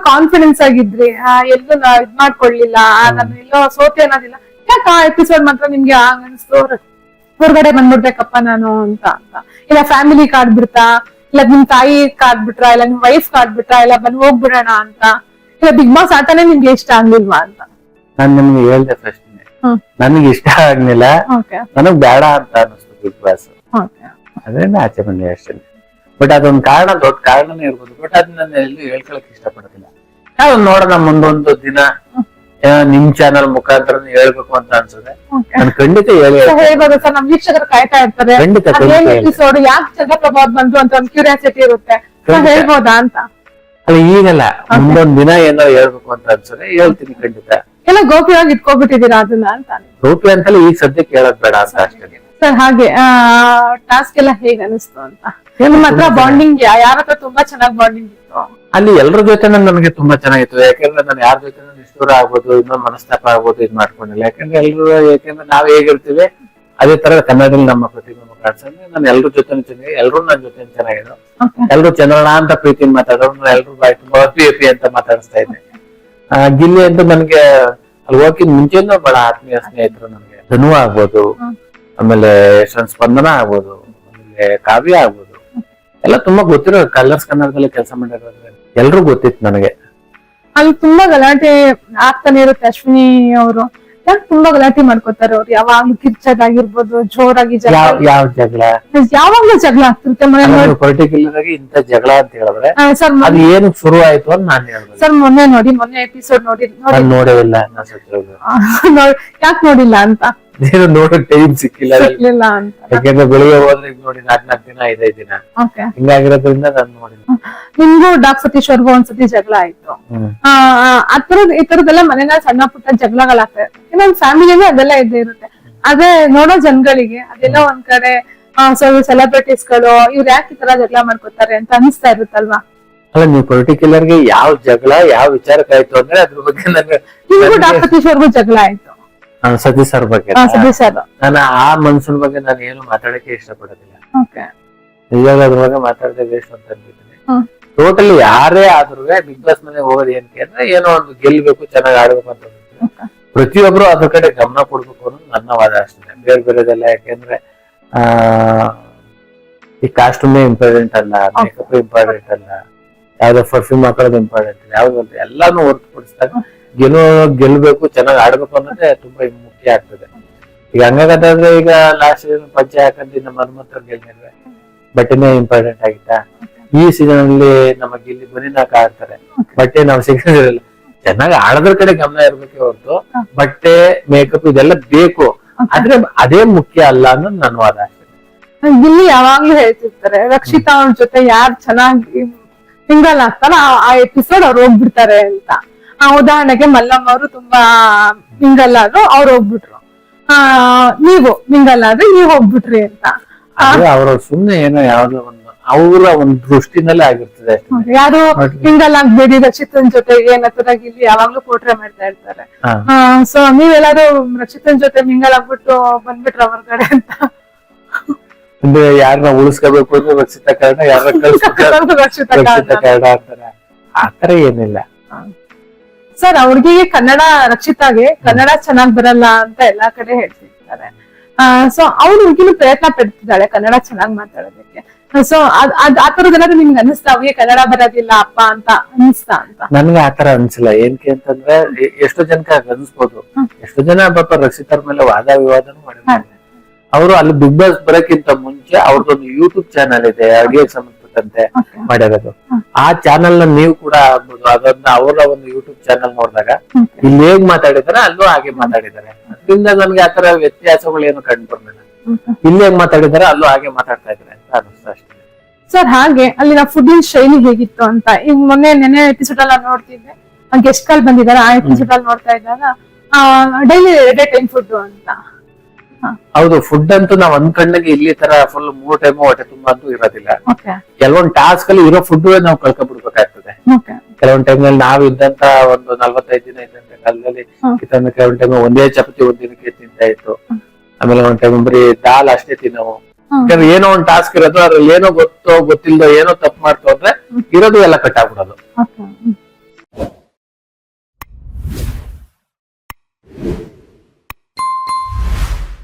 Confidence ಆಗಿದ್ರಿ, ಎಲ್ಲೂ ಇದ್ ಮಾಡ್ಕೊಳ್ಳಿಲ್ಲ, ನಾನು ಎಲ್ಲೋ ಸೋತೆ ಅನ್ನೋದಿಲ್ಲ, ಯಾಕೆ ಆ ಎಪಿಸೋಡ್ ಮಾತ್ರ ನಿಮ್ಗೆ ಅನ್ಸ್ತು ಹೊರಗಡೆ ಬಂದ್ಬಿಡ್ಬೇಕಪ್ಪ ನಾನು ಅಂತ ಇಲ್ಲ ಫ್ಯಾಮಿಲಿ ಕಾಡ್ಬಿಡ್ತಾ, ಇಲ್ಲ ನಿಮ್ ತಾಯಿ ಕಾಡ್ಬಿಟ್ರ, ಇಲ್ಲ ನಿಮ್ ವೈಫ್ ಕಾಡ್ಬಿಟ್ರ, ಇಲ್ಲ ಬಂದ್ ಹೋಗ್ಬಿಡೋಣ ಅಂತ, ಇಲ್ಲ ಬಿಗ್ ಬಾಸ್ ಆಟನೇ ನಿಮ್ಗೆ ಇಷ್ಟ ಆಗ್ಲಿಲ್ವಾ ಅಂತ? ನಾನ್ ನಿಮ್ಗೆ ಹೇಳ್ದೆ ಫಸ್ಟ್ ನನಗೆ ಇಷ್ಟ ಆಗ್ಲಿಲ್ಲ, ನನಗ್ ಬೇಡ ಅಂತ ಅನಿಸ್ತು ಬಿಗ್ ಬಾಸ್, ಅದರಿಂದ ಆಚೆ ಬಂದೆ ಅಷ್ಟೇ. ಬಟ್ ಅದೊಂದ್ ಕಾರಣ, ದೊಡ್ಡ ಕಾರಣನೇ ಇರ್ಬೋದು, ಬಟ್ ಅದನ್ನ ನಾನು ಎಲ್ಲೂ ಹೇಳ್ಕೊಳಕ್ ಇಷ್ಟಪಡೋದಿಲ್ಲ. ನಾವು ನೋಡೋಣ ಮುಂದೊಂದು ದಿನ ನಿಮ್ ಚಾನಲ್ ಮುಖಾಂತರ ಹೇಳ್ಬೇಕು ಅಂತ ಅನ್ಸುತ್ತೆ, ನಾನು ಖಂಡಿತ ಹೇಳ್ಬೋದು ಸರ್. ನಮ್ ವೀಕ್ಷಕರು ಕಾಯ್ತಾ ಇರ್ತಾರೆ, ಎಪಿಸೋಡ್ ಯಾಕೆ ಚಂದ್ರಪ್ರಭಾ ಬಂದ್ರು ಅಂತ ಒಂದು ಕ್ಯೂರಿಯಾಸಿಟಿ ಇರುತ್ತೆ, ಹೇಳ್ಬೋದಾ ಅಂತ. ಅಲ್ಲ ಈಗಲ್ಲ, ಮುಂದೊಂದ್ ದಿನ ಏನೋ ಹೇಳ್ಬೇಕು ಅಂತ ಅನ್ಸುತ್ತೆ, ಹೇಳ್ತೀನಿ ಖಂಡಿತ. ಎಲ್ಲ ಗೋಪಿಯಾಗಿ ಇಟ್ಕೊಬಿಟ್ಟಿದೀರಾ ಅದನ್ನ ಅಂತ? ಗೋಪಿ ಅಂತಲ್ಲ ಈಗ ಸದ್ಯಕ್ಕೆ ಹೇಳೋದ್ ಬೇಡ ಅಂತ ಅಷ್ಟೇ ಸರ್. ಹಾಗೆ ಟಾಸ್ಕ್ ಎಲ್ಲ ಹೇಗ್ ಅನಿಸ್ತು ಅಂತ? ನಿಮ್ಮ ಹತ್ರ ಬಾಂಡಿಂಗ್ ಯಾರ ಹತ್ರ ತುಂಬಾ ಚೆನ್ನಾಗಿ ಬಾಂಡಿಂಗ್ ಇತ್ತು? ಅಲ್ಲಿ ಎಲ್ಲರ ಜೊತೆ ನನಗೆ ತುಂಬಾ ಚೆನ್ನಾಗಿತ್ತು, ಯಾಕಂದ್ರೆ ನಾನು ಯಾರ ಜೊತೆ ನಿಷ್ಠೂರ ಆಗ್ಬೋದು, ಇನ್ನೊಂದು ಮನಸ್ತಾಪ ಆಗ್ಬೋದು ಇದು ಮಾಡ್ಕೊಂಡಿಲ್ಲ. ಯಾಕಂದ್ರೆ ಎಲ್ರು, ಯಾಕಂದ್ರೆ ನಾವ್ ಹೇಗಿರ್ತೀವಿ ಅದೇ ತರ ಕನ್ನಡದಲ್ಲಿ ನಮ್ಮ ಪ್ರತಿಬಿಂಬ ಕಾಣಿಸಂದ್ರೆ ನಾನು ಎಲ್ರ ಜೊತೆ ಚೆನ್ನಾಗಿ, ಎಲ್ರು ನನ್ನ ಜೊತೆ ಚೆನ್ನಾಗಿದ್ರು, ಎಲ್ರು ಚಂದ್ರಣ ಅಂತ ಪ್ರೀತಿಯಿಂದ ಮಾತಾಡೋರು, ಎಲ್ರು ಬಾಯ್ ತುಂಬಾ ಪಿ ಅಂತ ಮಾತಾಡಿಸ್ತಾ ಇದ್ದೆ. ಗಿಲ್ಲಿ ಅಂತ ನನ್ಗೆ ಅಲ್ಲಿ ಹೋಗಿ ಮುಂಚೆನೂ ಬಹಳ ಆತ್ಮೀಯ ಸ್ನೇಹಿತರು ನನ್ಗೆ. ಧನು ಆಗ್ಬೋದು, ಆಮೇಲೆ ಸ್ಪಂದನ ಆಗ್ಬೋದು, ಆಮೇಲೆ ಕಾವ್ಯ ಆಗ್ಬೋದು, ಎಲ್ಲ ತುಂಬಾ ಗೊತ್ತಿರೋ ಕಲರ್ಸ್ ಕನ್ನಡದಲ್ಲಿ ಕೆಲಸ ಮಾಡಿರೋದ್ರೆ ಎಲ್ರು ಗೊತ್ತಿತ್ತು ನನಗೆ. ಅಲ್ಲಿ ತುಂಬಾ ಗಲಾಟೆ ಆಗ್ತಾನೆ ಇರುತ್ತೆ. ಅಶ್ವಿನಿ ಅವರು ಯಾಕೆ ತುಂಬಾ ಗಲಾಟೆ ಮಾಡ್ಕೋತಾರೆ? ಅವ್ರು ಯಾವಾಗ್ಲೂ ಕಿರ್ಚೋದಾಗಿರ್ಬೋದು, ಜೋರಾಗಿ ಯಾವ ಜಗಳ, ಯಾವಾಗ್ಲೂ ಜಗಳ ಆಗ್ತಿರುತ್ತೆ ಮನೆ. ಪರ್ಟಿಕ್ಯುಲರ್ ಆಗಿ ಇಂತ ಜಗಳ ಅಂತ ಹೇಳಿದ್ರೆ ಅದು ಏನು ಶುರು ಆಯ್ತು ಅಂತ ನಾನು ಹೇಳ್ಬೋದು ಸರ್. ಮೊನ್ನೆ ಎಪಿಸೋಡ್ ನೋಡೇ ಇಲ್ಲ, ಯಾಕೆ ನೋಡಿಲ್ಲ ಅಂತ? ನೋಡಕ್ ಟೈಮ್ ಸಿಕ್ಕಿಲ್ಲ ಅಂತ. ಯಾಕಂದ್ರೆ ಬೆಳಿಗ್ಗೆ ಹೋದ್ರೆ ಈಗ ನೋಡಿ 4 ದಿನ 5 ದಿನ ಹಿಂಗಾಗಿರೋದ್ರಿಂದ ನಾನು ನೋಡಿಲ್ಲ. ನಿಮ್ಗೂ ಡಾಕ್ ಸತೀಶ್ ಅವ್ರಿಗೂ ಒಂದ್ಸತಿ ಜಗಳ ಆಯ್ತು. ಈ ತರದೆಲ್ಲ ಮನೆಯ ಸಣ್ಣ ಪುಟ್ಟ ಜಗಳಗಳಾಗ್ತದೆ, ಇನ್ನೊಂದ್ ಫ್ಯಾಮಿಲಿಗೆ ಅದೆಲ್ಲ ಇದ್ದೇ ಇರುತ್ತೆ. ಅದೇ ನೋಡೋ ಜನಗಳಿಗೆ ಅದೆಲ್ಲ ಒಂದ್ ಕಡೆ ಸೆಲೆಬ್ರಿಟೀಸ್ ಗಳು ಇವ್ರು ಯಾಕೆ ಈ ತರ ಜಗಳ ಮಾಡ್ಕೊತಾರೆ ಅಂತ ಅನಿಸ್ತಾ ಇರುತ್ತಲ್ವಾ? ಅಲ್ಲ, ನೀವು ಪರ್ಟಿಕ್ಯುಲರ್ ಗೆ ಯಾವ ಜಗಳ ಯಾವ ವಿಚಾರಕ್ಕಾಯ್ತು ಅಂದ್ರೆ ಅದ್ರ ಬಗ್ಗೆ ನಿಮ್ಗೂ ಡಾಕ್ ಸತೀಶ್ ಅವ್ರಿಗೂ ಜಗಳ ಆಯ್ತು. ಸತೀಶ್ ಸರ್ ಬಗ್ಗೆ ನಾನು ಆ ಮನ್ಸನ್ ಬಗ್ಗೆ ನಾನು ಏನು ಮಾತಾಡಕ್ಕೆ ಇಷ್ಟಪಡೋದಿಲ್ಲ. ಇವಾಗ ಅದ್ರ ಬಗ್ಗೆ ಮಾತಾಡದೆ ವೇಸ್ಟ್ ಅಂತ ಅನ್ಬಿಟ್ಟಿನಿ. ಟೋಟಲಿ ಯಾರೇ ಆದ್ರೂ ಬಿಗ್ ಬಾಸ್ ಮನೆ ಹೋಗೋದು ಏನಕ್ಕೆ ಅಂದ್ರೆ ಏನೋ ಒಂದು ಗೆಲ್ಬೇಕು, ಚೆನ್ನಾಗಿ ಆಡ್ಬೇಕು ಅಂತ ಪ್ರತಿಯೊಬ್ರು ಅದ್ರ ಕಡೆ ಗಮನ ಕೊಡ್ಬೇಕು ಅನ್ನೋದು ನನ್ನ ವಾದ ಅಷ್ಟೇ, ಬೇರೆ ಬೇರೆದೆಲ್ಲ. ಯಾಕೆಂದ್ರೆ ಈ ಕಾಸ್ಟ್ಯೂಮೇ ಇಂಪಾರ್ಟೆಂಟ್ ಅಲ್ಲ, ಮೇಕಪ್ ಇಂಪಾರ್ಟೆಂಟ್ ಅಲ್ಲ, ಯಾವ್ದೋ ಪರ್ಫ್ಯೂಮ್ ಹಾಕೋದು ಇಂಪಾರ್ಟೆಂಟ್ ಇಲ್ಲ, ಯಾವ್ದು ಎಲ್ಲಾನು ಹೊರತುಪಡಿಸಿದಾಗ ಗೆಲ್ಬೇಕು, ಚೆನ್ನಾಗಿ ಆಡ್ಬೇಕು ಅನ್ನೋದೇ ತುಂಬಾ ಮುಖ್ಯ ಆಗ್ತದೆ. ಈಗ ಹಂಗಾದ್ರೆ ಈಗ ಲಾಸ್ಟ್ ಪಂಚೆ ಹಾಕಂತ ನಮ್ಮ ಹನುಮಂತವ್ರು ಗೆಲ್ಮೇಲೆ ಬಟ್ಟೆನೇ ಇಂಪಾರ್ಟೆಂಟ್ ಆಗಿತ್ತಾ? ಈ ಸೀಸನ್ ಅಲ್ಲಿ ನಮ್ಮ ಗಿಲ್ಲಿ ಬನಿನಾಕ ಆಡ್ತಾರೆ, ಬಟ್ಟೆ ನಾವು ಸಿಗೋದಿಲ್ಲ. ಚೆನ್ನಾಗಿ ಆಡೋದ್ರ ಕಡೆ ಗಮನ ಇರ್ಬೇಕೆ ಹೊರತು ಬಟ್ಟೆ ಮೇಕಪ್ ಇದೆಲ್ಲ ಬೇಕು, ಆದ್ರೆ ಅದೇ ಮುಖ್ಯ ಅಲ್ಲ ಅನ್ನೋದು ನನ್ನ ವಾದ ಅಷ್ಟೇ. ಗಿಲ್ಲಿ ಯಾವಾಗ್ಲೂ ಹೇಳ್ತಿರ್ತಾರೆ ರಕ್ಷಿತಾ ಅವ್ರ ಜೊತೆ ಯಾರು ಚೆನ್ನಾಗಿ ಮಿಂಗಲ್ ಆಗ್ತಾರ ಆ ಎಪಿಸೋಡ್ ಅವ್ರು ಹೋಗ್ಬಿಡ್ತಾರೆ ಅಂತ. ಉದಾಹರಣೆಗೆ ಮಲ್ಲಮ್ಮ ಅವರು ತುಂಬಾ ಮಿಂಗಲ್ ಆದ್ರು ಅವ್ರು ಹೋಗ್ಬಿಟ್ರು, ನೀವು ಮಿಂಗಲ್ ಆದ್ರೆ ನೀವ್ ಹೋಗ್ಬಿಟ್ರಿ ಅಂತ. ಅವ್ರ ಸುಮ್ನೆ ಏನೋ ಯಾವ್ದೋ ಒಂದು ಅವರ ಒಂದು ದೃಷ್ಟಿನಲ್ಲೇ ಆಗಿರ್ತದೆ. ಯಾರು ಮಿಂಗಲ್ ಆಗ್ಬೇಡಿ ರಕ್ಷಿತನ್ ಜೊತೆ ಏನತ್ತರಾಗಿ ಇಲ್ಲಿ ಯಾವಾಗ್ಲೂ ಪೋಟ್ರೆ ಮಾಡ್ತಾ ಇರ್ತಾರೆ. ಸೊ ನೀವೆಲ್ಲಾರು ರಕ್ಷಿತನ್ ಜೊತೆ ಮಿಂಗಲ್ ಆಗ್ಬಿಟ್ಟು ಬಂದ್ಬಿಟ್ರ ಹೊರಗಡೆ ಅಂತ? ಅಂದ್ರೆ ಯಾರನ್ನ ಉಳಿಸ್ಕೋಬೇಕು ಅಂದ್ರೆ ರಕ್ಷಿತಾ ಕಾರಣ, ಯಾರನ್ನ ರಕ್ಷಿತಾ ಕಾರಣ ಅಂತಾರೆ, ಆತರ ಏನಿಲ್ಲ. ಸರ್ ಅವ್ರಿಗೆ ಕನ್ನಡ, ರಕ್ಷಿತಾಗೆ ಕನ್ನಡ ಚೆನ್ನಾಗ್ ಬರಲ್ಲ ಅಂತ ಎಲ್ಲಾ ಕಡೆ ಹೇಳ್ತಿರ್ತಾರೆ. ಸೊ ಅವ್ರ ಹುಡುಗಿನೂ ಪ್ರಯತ್ನ ಪಡ್ತಿದ್ದಾಳೆ ಕನ್ನಡ ಚೆನ್ನಾಗ್ ಮಾತಾಡೋದಕ್ಕೆ. ಸೊ ಆ ತರದೆಲ್ಲಾದ್ರೂ ನಿಮ್ಗೆ ಅನಿಸ್ತಾ ಅವ್ರಿಗೆ ಕನ್ನಡ ಬರೋದಿಲ್ಲ ಅಪ್ಪ ಅಂತ ಅನಿಸ್ತಾ ಅಂತ? ನನ್ಗೆ ಆತರ ಅನ್ಸಿಲ್ಲ. ಏನಕ್ಕೆ ಅಂತಂದ್ರೆ ಎಷ್ಟೋ ಜನಕ್ಕೆ ಅನ್ಸ್ಬೋದು, ಎಷ್ಟೋ ಜನ ಪಾಪ ರಕ್ಷಿತರ ಮೇಲೆ ವಾದ ವಿವಾದನೂ ಮಾಡಿದ್ದಾರೆ. ಅವರು ಅಲ್ಲಿ ಬಿಗ್ ಬಾಸ್ ಬರೋಕ್ಕಿಂತ ಮುಂಚೆ ಅವ್ರದ್ದೊಂದು ಯೂಟ್ಯೂಬ್ ಚಾನಲ್ ಇದೆ, ಅಡಿಗೆ ಸಂಬಂಧಪಟ್ಟಂತೆ ಮಾಡಿರೋದು. ಆ ಚಾನಲ್ ನ ನೀವು ಕೂಡ ಆಗ್ಬೋದು, ಅದನ್ನ ಅವರ ಒಂದು ಯೂಟ್ಯೂಬ್ ಚಾನಲ್ ನೋಡಿದಾಗ ಇಲ್ಲಿ ಹೇಗ್ ಮಾತಾಡಿದಾರೆ ಅಲ್ಲೂ ಹಾಗೆ ಮಾತಾಡಿದ್ದಾರೆ. ಅದರಿಂದ ನನ್ಗೆ ಆತರ ವ್ಯತ್ಯಾಸಗಳು ಏನು ಕಂಡು ಬರ್ಲಿಲ್ಲ. ಇಲ್ಲಿ ಹೇಗ್ ಮಾತಾಡಿದಾರೆ ಅಲ್ಲೂ ಹಾಗೆ ಮಾತಾಡ್ತಾ ಇದ್ದಾರೆ ಅಂತ ಅನಿಸ್ತಾ ಅಷ್ಟೇ. ಸರ್ ಹಾಗೆ ಅಲ್ಲಿ ನಾವು ಫುಡ್ಡಿನ ಶೈಲಿ ಹೇಗಿತ್ತು ಅಂತ ಈಗ ನೆನ್ನೆ ಎಪಿಸೋಡ್ ಎಲ್ಲ ನೋಡ್ತಿದ್ದೆ, ಗೆಸ್ಟ್ ಕಾಲ್ ಬಂದಿದ್ದಾರೆ, ಆ ಎಪಿಸೋಡ್ ಅಲ್ಲಿ ನೋಡ್ತಾ ಇದ್ದಾಗ ಡೈಲಿ 2 ಟೈಮ್ ಫುಡ್ ಅಂತ. ಹೌದು, ಫುಡ್ ಅಂತೂ ನಾವ್ ಅನ್ಕೊಂಡಾಗ ಇಲ್ಲಿ ತರ ಫುಲ್ 3 ಟೈಮ್ ಹೊಟ್ಟೆ ತುಂಬಾ ಅಂತೂ ಇರೋದಿಲ್ಲ. ಕೆಲವೊಂದ್ ಟಾಸ್ಕ್ ಅಲ್ಲಿ ಇರೋ ಫುಡ್ ನಾವು ಕಳ್ಕೊಂಡ್ಬಿಡ್ಬೇಕಾಗ್ತದೆ. ಕೆಲವೊಂದ್ ಟೈಮ್ ನಲ್ಲಿ ನಾವ್ ಇದ್ದಂತ ಒಂದು 45 ದಿನ ಇದ್ದಂತ ಕಾಲದಲ್ಲಿ ಕೆಲವೊಂದ್ ಟೈಮ್ ಒಂದೇ ಚಪಾತಿ ಒಂದ್ ದಿನಕ್ಕೆ ತಿಂತಾ ಇತ್ತು. ಆಮೇಲೆ ಒಂದ್ ಟೈಮ್ ಬರೀ ದಾಲ್ ಅಷ್ಟೇ ತಿನ್ನವು. ಯಾಕಂದ್ರೆ ಏನೋ ಒಂದ್ ಟಾಸ್ಕ್ ಇರೋದು, ಅದ್ರಲ್ಲಿ ಏನೋ ಗೊತ್ತಿಲ್ದೋ ಏನೋ ತಪ್ಪು ಮಾಡ್ತು ಅಂದ್ರೆ ಇರೋದು ಎಲ್ಲ ಕಟ್ ಆಗ್ಬಿಡೋದು.